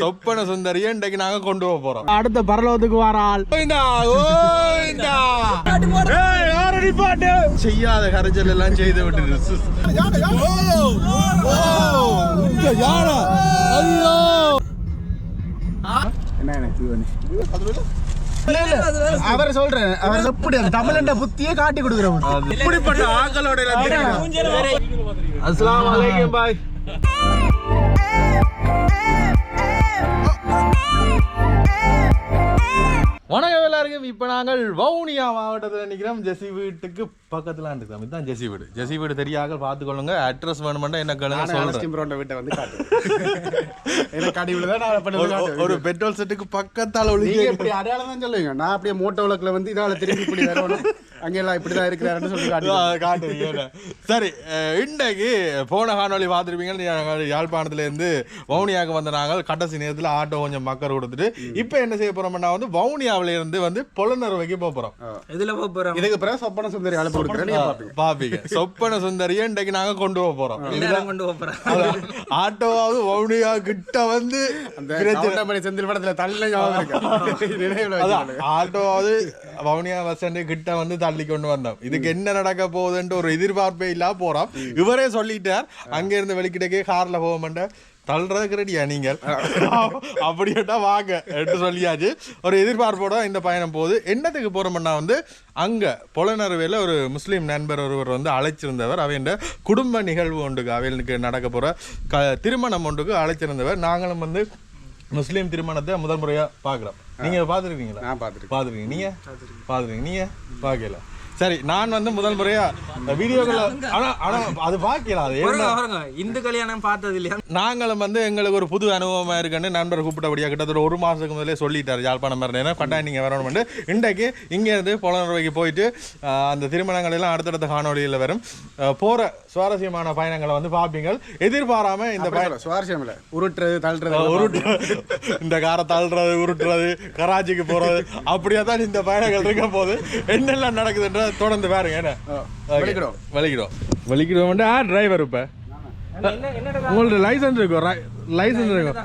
சொப்பன சுந்தரியை இன்றைக்கு நாங்க கொண்டு போக போறோம். அடுத்த பரலோகத்துக்கு வர ஆள் செய்யாத கரைச்சல் எல்லாம் செய்து விட்டு அவர் சொல்றேன், அவர் எப்படி தமிழ் புத்தியே காட்டி கொடுக்குறோம். இப்படிப்பட்ட ஆக்களோட அஸ்ஸலாமு அலைக்கும் பாய். வணக்கம் எல்லாருக்கும். இப்போ நாங்கள் வவுனியா மாவட்டத்தில் நிற்கிறோம். ஜெசி வீட்டுக்கு பக்கத்தில் இருக்கிறோம். இதுதான் ஜெசி வீடு. ஜெசி வீடு தெரியாத பார்த்துக்கொள்ளுங்க. அட்ரஸ் வேணுமெண்டா என்ன கேளுங்க சொல்றேன். வீட்டை வந்து காட்டு. ஒரு பெட்ரோல் செட்டுக்கு பக்கத்தால் இப்படி அடையாளம் தான் சொல்லுவீங்க. நான் அப்படியே மோட்டோ விளக்குல வந்து இதால திரும்பி இப்படி வரணும், அங்கெல்லாம் இப்படிதான் இருக்கிறாருன்னு சொல்லி காட்டுவீங்க. சரி, இன்றைக்கு போன காணொலி பார்த்துருப்பீங்க. யாழ்ப்பாணத்துல இருந்து வவுனியாவுக்கு வந்த நாங்கள் கடைசி நேரத்தில் ஆட்டோ கொஞ்சம் மக்கள் கொடுத்துட்டு இப்போ என்ன செய்ய போறோம்னா வந்து வவுனியாவில இருந்து வந்து பொலனறுவைக்கு போறோம். இதுல போறோம். இதுக்கு பிறகு சொப்பன சுந்தரி அழைப்பு கொடுக்குறேன். பாப்பீங்க. சொப்பன சுந்தரியை இன்றைக்கு நாங்க கொண்டு போறோம். ஆட்டோவாவது வவுனியா கிட்ட வந்து செந்தில் படத்துல தள்ள ஆட்டோவாவது வவுனியா பஸ் ஸ்டாண்டு கிட்ட வந்து தள்ளி கொண்டு வந்தோம். இதுக்கு என்ன நடக்க போகுதுன்ட்டு ஒரு எதிர்பார்ப்பே இல்லா போறோம். இவரே சொல்லிட்டார் அங்க இருந்து வெளிக்கிட்டே கார்ல போக மாட்டேன் தள்ளுறதுக்கு ரெடியா நீங்கள் அப்படின்ட்டா வாங்க என்று சொல்லியாச்சு. ஒரு எதிர்பார்ப்போட இந்த பயணம் போகுது. என்னத்துக்கு போறோம்னா வந்து அங்க பொலனறுவையில் ஒரு முஸ்லீம் நண்பர் ஒருவர் வந்து அழைச்சிருந்தவர். அவைய குடும்ப நிகழ்வு ஒன்றுக்கு அவைகளுக்கு நடக்க போற திருமணம் ஒன்றுக்கு அழைச்சிருந்தவர். நாங்களும் வந்து முஸ்லீம் திருமணத்தை முதல் முறையா பாக்குறோம். நீங்க பாத்துருக்கீங்களா? நான் பாத்துருக்கீங்க. நீங்க பாத்துருக்கீங்க. நீங்க பாக்கல. சரி, நான் வந்து முதல் முறையா வீடியோக்களை அது பாக்கலாம். அது இந்து கல்யாணம் பார்த்தது இல்லையா? நாங்களும் வந்து எங்களுக்கு ஒரு புது அனுபவமா இருக்குன்னு நண்பர் கூப்பிட்டபடியா கிட்டத்தட்ட ஒரு மாசத்துக்கு முதலே சொல்லிட்டாரு. யாழ்ப்பாணம் வரணும் கட்டாயம் நீங்க வரணும். இன்றைக்கு இங்க இருந்து பொலனறுவைக்கு போயிட்டு அந்த திருமணங்கள் எல்லாம் அடுத்தடுத்த காணொலியில் வரும். போற சுவாரஸ்யமான பயணங்களை வந்து பாப்பீங்க. எதிர்பாராம இந்த பயணம் சுவாரஸ்யம் இல்ல, உருட்டுறது தள்ளுறது, இந்த காரை தள்ளுறது உருட்டுறது, கராச்சிக்கு போறது, அப்படியே தான் இந்த பயணங்கள் இருக்க போது. என்னெல்லாம் நடக்குதுன்ற தொடர்ந்து பாருங்க. என்ன வலிக்கிறோம் டிரைவர். இப்ப உங்களோட லைசன்ஸ் இருக்கும், லைசன்ஸ் இருக்கும்.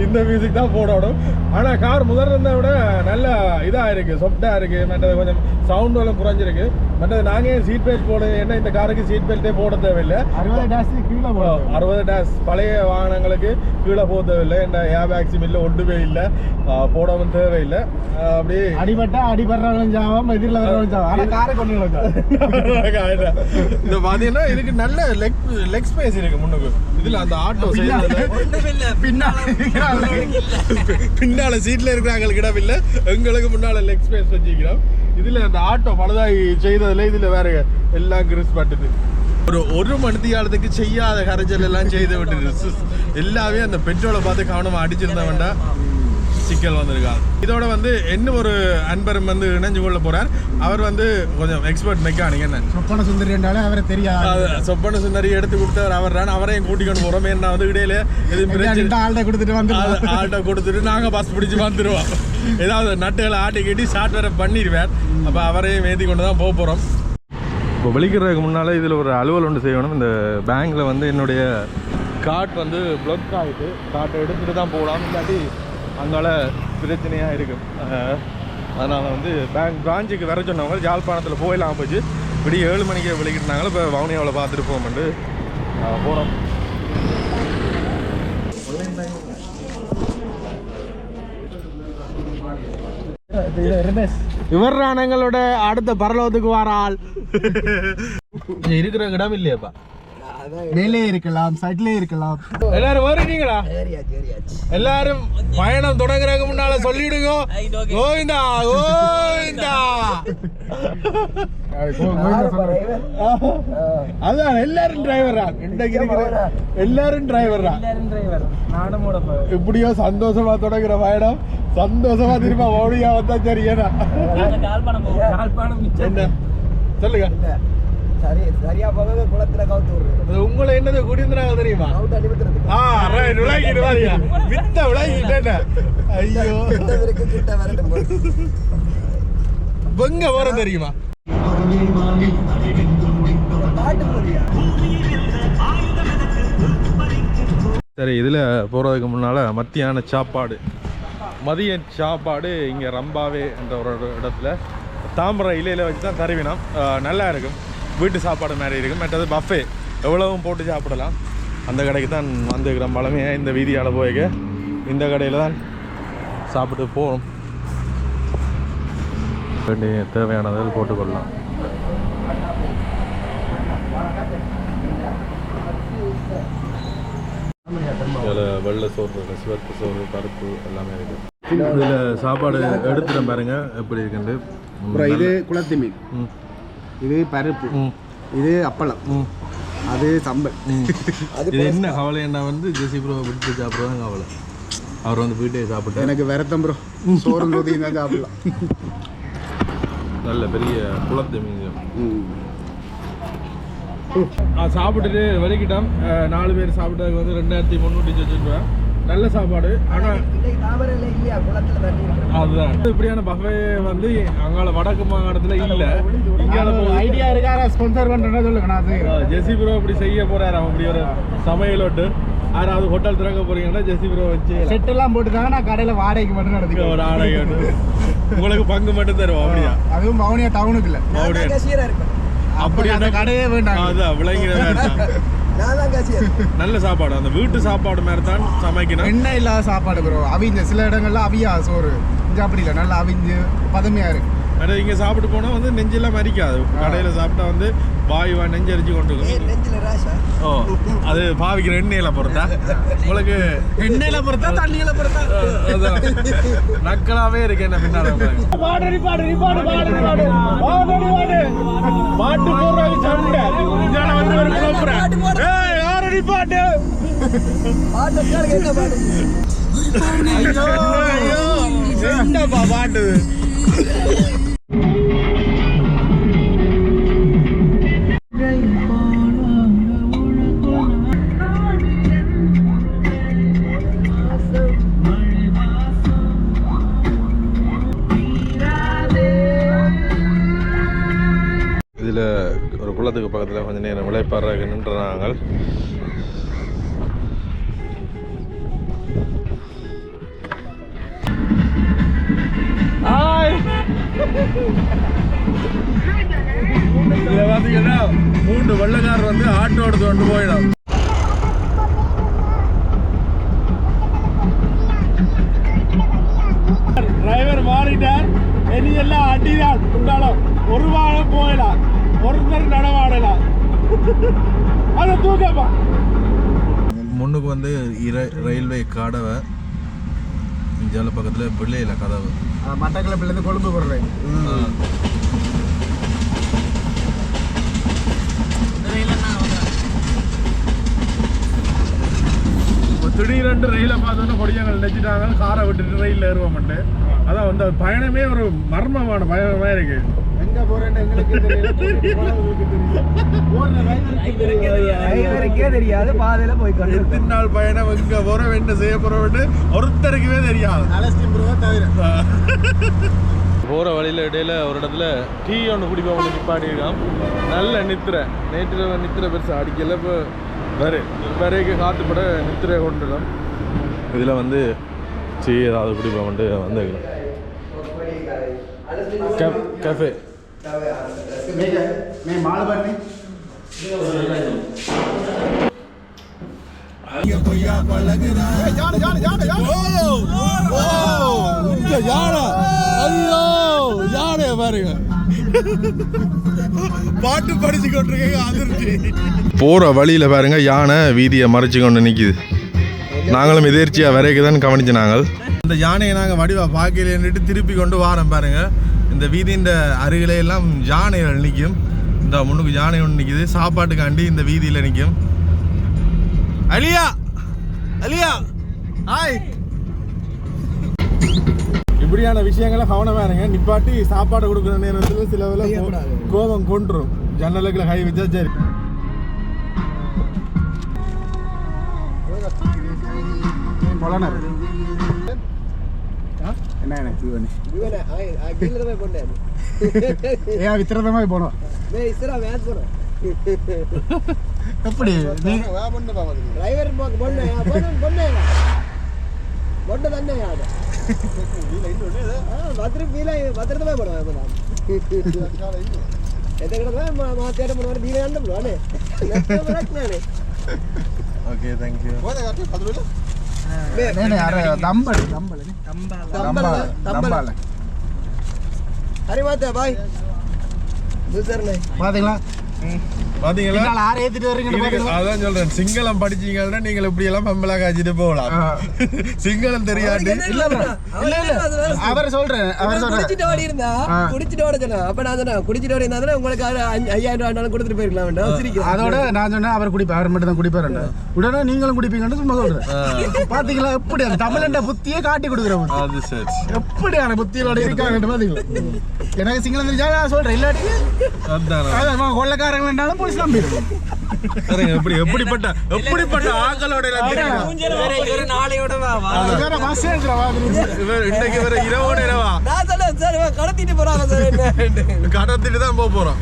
இந்த மியூசிக் தான் போடணும். ஆனா கார் முதல்ல இருந்த விட நல்ல இதா இருக்கு, சொப்டா இருக்கு. மற்றது கொஞ்சம் சவுண்ட் எல்லாம் குறைஞ்சிருக்கு. மற்றது நாங்க சீட் பெல்ட் போட, என்ன இந்த காருக்கு சீட் பெல்ட்டே போட தேவையில்லை. 60 டேஷ் பழைய வாகனங்களுக்கு கீழே போக தேவையில்லை. என்ன ஏர் பேக்ஸும் இல்லை, ஒன்றுமே இல்லை, போடவும் தேவையில்லை. அப்படியே அடிபட்டா அடிபடுறவங்களும் ஜாவம், எதிரில் வரவங்களும் ஜாவம். ஆனால் காரை கொண்டு இந்த பாத்தீங்கன்னா இதுக்கு நல்ல லெக் ஸ்பேஸ் இருக்கு முன்னுக்கு. இதுல அந்த ஆட்டோ பின்னால சீட்ல இருக்கிறாங்களுக்கு இடம் இல்லை, எங்களுக்கு முன்னால லெக் ஸ்பேஸ் வச்சுக்கிறோம். இதுல அந்த ஆட்டோ பழுதாகி செய்ததுல இதுல வேற எல்லாம் கிரிஸ் பட்டுது. ஒரு மணி காலத்துக்கு செய்யாத கரைச்சல் எல்லாம் செய்து விட்டு எல்லாமே அந்த பெட்ரோலை பார்த்து கவனமா அடிச்சிருந்தா வேண்டாம் சிக்கல் வந்திருக்காங்க. இதோட வந்து என்ன ஒரு அன்பரும் வந்து இணைஞ்சு கொள்ள போறார். அவர் வந்து கொஞ்சம் எக்ஸ்பர்ட் மெக்கானிக். என்ன சொப்பன சுந்தரி என்றாலே அவரை தெரியாது. சொப்பன சுந்தரி எடுத்து கொடுத்தவர் அவர் தான். அவரையும் கூட்டிக்கொண்டு போறோம். ஏன்னா வந்து இடையில ஆள்கிட்ட கொடுத்துட்டு வந்து ஆள்கிட்ட கொடுத்துட்டு நாங்க பஸ் பிடிச்சி வந்துடுவோம். ஏதாவது நட்டுகளை ஆட்டி கட்டி ஷார்ட் வேற பண்ணிடுவார். அப்ப அவரையும் ஏற்றி கொண்டு தான் போக போறோம். இப்போ வெளிக்கிறதுக்கு முன்னால இதுல ஒரு அலுவல் ஒன்று செய்யணும். இந்த பேங்க்ல வந்து என்னுடைய கார்டு வந்து பிளாக் ஆகிட்டு கார்டை எடுத்துட்டு தான் போகலாம், இல்லாட்டி அங்கால பிரச்சனையாக இருக்கும். அதனால் வந்து பேங்க் பிரான்ச்சுக்கு வர சொன்னவங்க யாழ்ப்பாணத்தில் போயிடலாம் போச்சு. இப்படி 7 மணிக்கு வெளிக்கிட்டாங்களோ. இப்போ வவுனியாவில் பார்த்துட்டு போகணுன்ட்டு போகிறோம். இவர் எங்களோட அடுத்த பரலோகத்துக்கு வர ஆள். இருக்கிற இடம் இல்லையாப்பா? மேலே இருக்கலாம், சைட்ல இருக்கலாம். எல்லாரும் வருவீங்களா? எல்லாரும் பயணம் தொடங்குறதுக்கு முன்னால சொல்லிடுங்க கோவிந்தா கோவிந்தா. அதான் எல்லாரும் டிரைவரா இன்றைக்கு இருக்கிற எல்லாரும் டிரைவரா. இப்படியோ சந்தோஷமா தொடங்குற பயணம் சந்தோஷமா திரும்ப ஓடியா வந்தா சரி. ஏன்னா என்ன சொல்லுங்க. சரியா போக குளத்துல கவுத்து விடுறது. உங்களை என்னது குடிந்தாங்க தெரியுமா? வித்த விளையாட்டு. ஐயோ எங்க வர தெரியுமா? சரி, இதில் போகிறதுக்கு முன்னால் மதிய சாப்பாடு இங்கே ரம்பாவே என்ற ஒரு இடத்துல தாம்பரம் இலையில் வச்சு தான் தருவினோம். நல்லா இருக்கும், வீட்டு சாப்பாடு மாதிரி இருக்கும். மற்றது பஃபே எவ்வளவும் போட்டு சாப்பிடலாம். அந்த கடைக்கு தான் வந்துக்கிறோம். பழமையாக இந்த வீதியால் போய்க்க இந்த கடையில் தான் சாப்பிட்டு போகிறோம். தேவையானதில் போட்டுக்கொள்ளலாம். இதில் வெள்ளை சோறு, சிவப்பு சோறு, பருப்பு எல்லாமே இருக்குது. இதில் சாப்பாடு எடுத்துட்டேன் பாருங்க எப்படி இருக்குண்டு. இது குளத்து மீன், இது பருப்பு, இது அப்பளம், அது சம்பல். இது என்ன கவலைன்னா வந்து ஜெசி ப்ரோ விட்டு சாப்பிட்றதான் கவலை. அவர் வந்து வீட்டே சாப்பிட்டு எனக்கு விரத்தம் ப்ரோ, சோறு நோதி தான் சாப்பிடலாம். நல்ல பெரிய குளத்து மீன் சாப்பிட்டுட்டு வெளிக்கிட்டோம். 4 பேர் சாப்பிட்டதுக்கு வந்து 2360 ரூபா. நல்ல சாப்பாடு. ஆனால் அதுதான் இப்படியான பஃபே வந்து அங்கால வடக்கு மாகாணத்தில் இல்லை. இங்கே ஐடியா இருக்கா ஸ்பான்சர் பண்ணுறேன்னா சொல்லுங்க. ஜெசி ப்ரோ இப்படி செய்ய போறாரு. அவன் இப்படி ஒரு சமையலோட்டு யாராவது ஹோட்டல் திறக்க போறீங்கன்னா ஜெசி ப்ரோ வச்சு செட்டெல்லாம் போட்டுதாங்க. நான் கடையில் வாடகைக்கு மட்டும் நடத்துக்க ஒரு ஆடை உங்களுக்கு பங்கு மட்டும் தருவோம். அப்படியா? அதுவும் வவுனியா டவுனுக்கு இல்லை, அப்படி அந்த கடையே வேண்டாம். அதான் விளங்கின நல்ல சாப்பாடு, அந்த வீட்டு சாப்பாடு மாதிரி தான் சமைக்கணும். எண்ணெய் இல்லாத சாப்பாடு ப்ரோ. அவிஞ்ச சில இடங்கள்ல அவியா சோறு, இங்கே அப்படி இல்லை, நல்லா அவிஞ்சு பதமையா இருக்கு. ஆனால் இங்கே சாப்பிட்டு போனால் வந்து நெஞ்செல்லாம் மறிக்காது. கடையில் சாப்பிட்டா வந்து வாயுவா நெஞ்சரிச்சு கொண்டு ஓ அது பாவிக்கிற எண்ணெயில பொறுத்தா உங்களுக்கு எண்ணெயில பொறுத்தா தண்ணியில பொறுத்தா நக்கலாவே இருக்கு. என்ன பின்னாடி பாட்டு போடுறாங்க சண்டை வந்து ஒரு பாட்டு ஒரு குளத்துக்கு பக்கத்தில் கொஞ்சம் நேரம் விளைப்பாடுறாங்க நின்ற நாங்கள். இதில் பார்த்தீங்கன்னா 3 வெள்ளக்காரர் வந்து ஆட்டோ எடுத்து கொண்டு போயிடும். டிரைவர் மாறிட்டார். இனி எல்லாம் அடிதான் இருந்தாலும் ஒரு வாரம் போயிடலாம், ஒருத்தர் நடமாடலாம். அதை தூக்கப்பா. முன்னுக்கு வந்து ரயில்வே கடவை, இஞ்சால பக்கத்தில் பிள்ளையில கதவு, மட்டக்களப்பிலேருந்து கொழும்பு போடுறேன். திடீரென்று ரயிலை பார்த்தோன்னா கொடியாங்கள் நினைச்சிட்டாங்க காரை விட்டுட்டு ரயிலில் ஏறுவோம்ட்டு. அதான் வந்து பயணமே ஒரு மர்மமான பயணமாக இருக்கு. எங்க போறேன்னு எங்களுக்கே தெரியாது. பாதையில போய் எத்தனை நாள் பயணம், எங்க போறோம், என்ன செய்ய போறோம்னு ஒருத்தருக்குமே தெரியாது. போகிற வழியில் இடையில ஒரு இடத்துல டீ ஒன்று குடிப்போம் ஒன்று நிப்பாடி இருக்கான். நல்ல நித்திரை, நேற்று நித்திரை பெருசாக அடிக்கல. இப்போ வரைக்கு காத்துப்பட நித்திரை கொண்டுடும். இதில் வந்து ஏதாவது குடிப்போம் வந்துக்கலாம். कैफे मैं माल बनने பாட்டு படிச்சு கொண்டிருக்கீங்க. அதிர்ச்சி போற வழியில பாருங்க, யானை வீதியை மறைச்சு கொண்டு நிக்குது. நாங்களும் எதிர்ச்சியா வரைக்கும் தான் கவனிச்சு நாங்கள் இந்த யானையை நாங்கள் வடிவா பார்க்கலன்னுட்டு திருப்பி கொண்டு வாரம் பாருங்க. இந்த வீதியின் அருகிலே எல்லாம் யானைகள் நிற்கும். இந்த முன்னுக்கு யானை ஒன்று நிற்குது, சாப்பாட்டுக்காண்டி இந்த வீதியில் நிற்கும். அலியா அலியா ஹாய். இப்படியான விஷயங்களை கவனமாக இருங்க. நிப்பாட்டி சாப்பாடு கொடுக்குற நேரத்தில் சில வேலை கோபம் கொண்டுரும். ஜன்னலுக்குள்ள கை வச்சா சரி. எப்படி நீ டிரைவர் பொண்ணு பொண்ணு തന്നെ യാത് ഭദ്രത പോടാ എത്ര മാറ്റേട്ടൻ പോണ ബീല കണ്ടു അല്ലേ ஓகே थैंक यू अरे बात है भाई दूसर नहीं பாத்தீங்களா பாத்தீங்களா ஆறு ஏத்திட்டு வரீங்க அதான் சொல்றேன் சிங்களம் படிச்சீங்கன்னா நீங்க இப்படி எல்லாம் பம்பலா காய்ச்சிட்டு போகலாம் சிங்களம் தெரியாது இல்ல அவர் சொல்றேன் குடிச்சிட்டு ஓடி இருந்தா குடிச்சிட்டு ஓட சொன்னா அப்ப நான் சொன்னேன் குடிச்சிட்டு ஓடி இருந்தா உங்களுக்கு 5000 ரூபாய் கொடுத்துட்டு போயிருக்கலாம் வேண்டாம் அதோட நான் சொன்னேன் அவர் குடிப்பார் அவர் மட்டும் தான் குடிப்பாரு உடனே நீங்களும் குடிப்பீங்கன்னு சும்மா சொல்றேன் பாத்தீங்களா எப்படி தமிழண்ட புத்தியே காட்டி கொடுக்குறவங்க அது சரி எப்படியான புத்தியோட இருக்காங்க பாத்தீங்களா எனக்கு சிங்களம் தெரிஞ்சா நான் சொல்றேன் இல்லாட்டி அதான் கொள்ளக்காரங்களாலும் போலீஸ் நம்பிடுவோம் எப்படிப்பட்ட ஆக்களோட இன்னைக்கு வேற இரவோட இரவா கடத்திட்டு போறாங்க கடத்திட்டு தான் போறோம்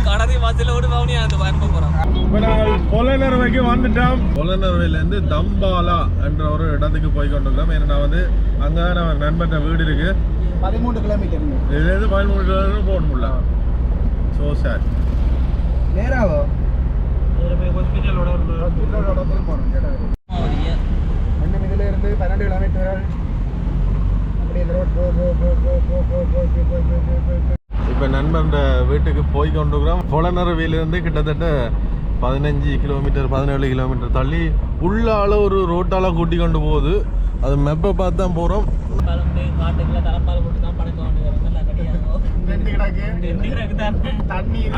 கடத்தி வாசலோடு போறோம் இப்ப நான் பொலனறுவைக்கு வந்துட்டோம் பொலனறுவையில இருந்து தம்பாலா என்ற ஒரு இடத்துக்கு போய் கொண்டிருக்கோம் ஏன்னா நான் வந்து அங்க நம்ம நண்பர்கிட்ட வீடு இருக்கு 13 கிலோமீட்டர் இதுல இருந்து 13 கிலோமீட்டர் போக முடியல சோ சார் நேராவோ ஹாஸ்பிட்டலோட போகணும் இதுல இருந்து 12 கிலோமீட்டர் அப்படியே இந்த ரோட் இப்போ நண்பன் வீட்டுக்கு போய் கொண்டிருக்கிறோம் பொலனறுவையிலிருந்து கிட்டத்தட்ட 15 கிலோமீட்டர் 17 கிலோமீட்டர் தள்ளி உள்ளால ஒரு ரோட்டால கூட்டி கொண்டு போகுது அது மெப்பை பார்த்து தான் போகிறோம்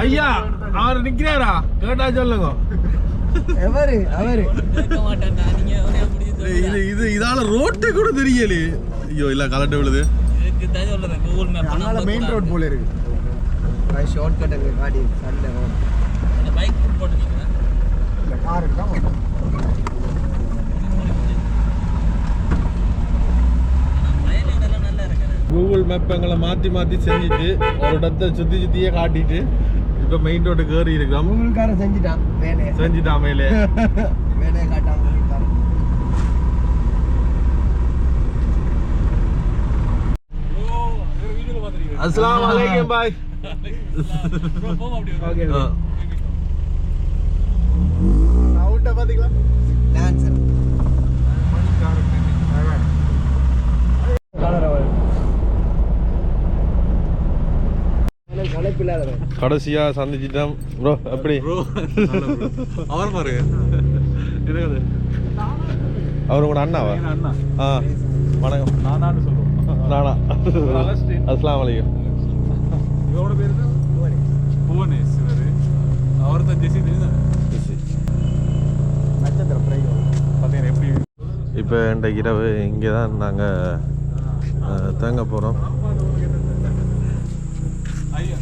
ஐயா அவர் நிற்கிறாரா கேட்டா சொல்லுங்க இது இதால ரோட்டை கூட தெரியலே ஐயோ இல்ல கலட்ட விழுது மெயின் ரோட் போல இருக்கு ஷார்ட் கட் அங்க காடி சண்டை அந்த பைக் போட்டுட்டீங்க இல்ல கார் இருக்கா கூகுள் மேப் எங்களை மாற்றி மாற்றி செஞ்சுட்டு ஒரு இடத்தை சுற்றியே காட்டிட்டு இப்போ மெயின் ரோட்டுக்கு ஏறி இருக்கிறோம் கூகுள்காரன் செஞ்சுட்டான் வேலையை செஞ்சுட்டான் மேலே வேலையை காட்டாம அஸ்ஸலாமு அலைக்கும் பாய் அவுட்ட பாத்தீங்களா டான்சர் கடைசியா சந்திச்சிட்டோம் ப்ரோ எப்படி அவர் பாருங்க இருக்குது அவர் உங்களோட அண்ணாவா ஆ வணக்கம் நானா அஸ்ஸலாமு அலைக்கும் இவரோட பேர் புவனேஷ் அவர் தான் ஜெசி தெரியுதா நட்சத்திரம் பிரைவ் பார்த்தீங்கன்னா எப்படி இப்போ இன்றைக்கு இரவு இங்கே தான் நாங்கள் தங்க போகிறோம் ஐயா